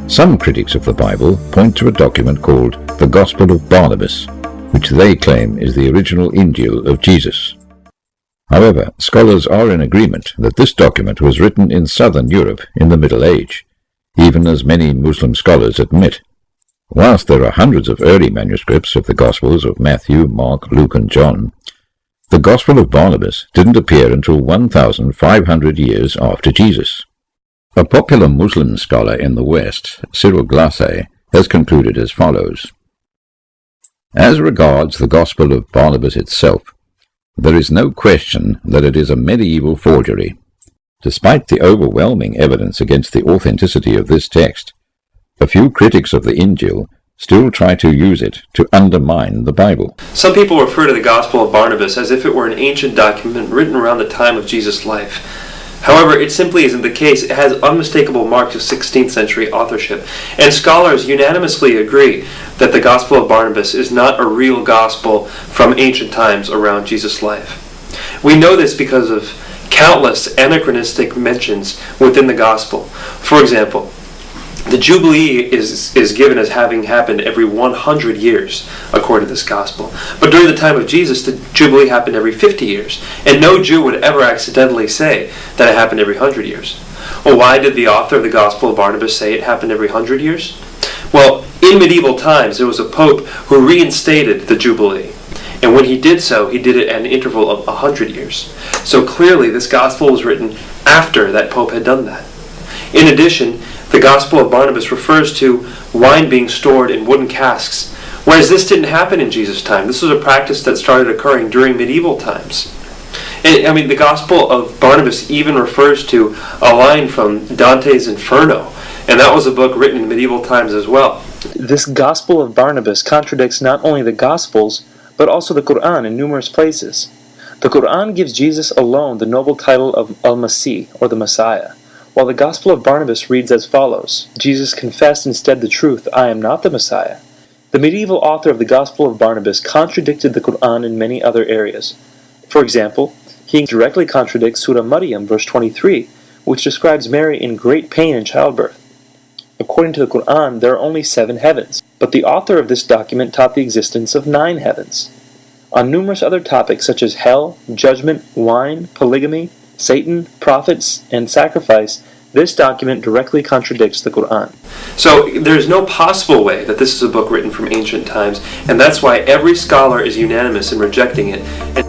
Some critics of the Bible point to a document called the Gospel of Barnabas, which they claim is the original Injil of Jesus. However, scholars are in agreement that this document was written in southern Europe in the Middle Age, even as many Muslim scholars admit. Whilst there are hundreds of early manuscripts of the Gospels of Matthew, Mark, Luke, and John, the Gospel of Barnabas didn't appear until 1,500 years after Jesus. A popular Muslim scholar in the West, Cyril Glasse, has concluded as follows. As regards the Gospel of Barnabas itself, there is no question that it is a medieval forgery. Despite the overwhelming evidence against the authenticity of this text, a few critics of the Injil still try to use it to undermine the Bible. Some people refer to the Gospel of Barnabas as if it were an ancient document written around the time of Jesus' life. However, it simply isn't the case. It has unmistakable marks of 16th century authorship, and scholars unanimously agree that the Gospel of Barnabas is not a real gospel from ancient times around Jesus' life. We know this because of countless anachronistic mentions within the Gospel. For example, the Jubilee is given as having happened every 100 years, according to this Gospel. But during the time of Jesus, the Jubilee happened every 50 years, and no Jew would ever accidentally say that it happened every 100 years. Well, why did the author of the Gospel of Barnabas say it happened every 100 years? Well, in medieval times, there was a pope who reinstated the Jubilee. And when he did so, he did it at an interval of 100 years. So clearly, this Gospel was written after that pope had done that. In addition, the Gospel of Barnabas refers to wine being stored in wooden casks, whereas this didn't happen in Jesus' time. This was a practice that started occurring during medieval times. And, the Gospel of Barnabas even refers to a line from Dante's Inferno, and that was a book written in medieval times as well. This Gospel of Barnabas contradicts not only the Gospels, but also the Quran in numerous places. The Quran gives Jesus alone the noble title of Al-Masih, or the Messiah, while the Gospel of Barnabas reads as follows: Jesus confessed instead the truth, I am not the Messiah. The medieval author of the Gospel of Barnabas contradicted the Quran in many other areas. For example, he directly contradicts Surah Maryam, verse 23, which describes Mary in great pain in childbirth. According to the Quran, there are only 7 heavens, but the author of this document taught the existence of 9 heavens. On numerous other topics such as hell, judgment, wine, polygamy, Satan, prophets, and sacrifice, this document directly contradicts the Quran. So there's no possible way that this is a book written from ancient times, and that's why every scholar is unanimous in rejecting it.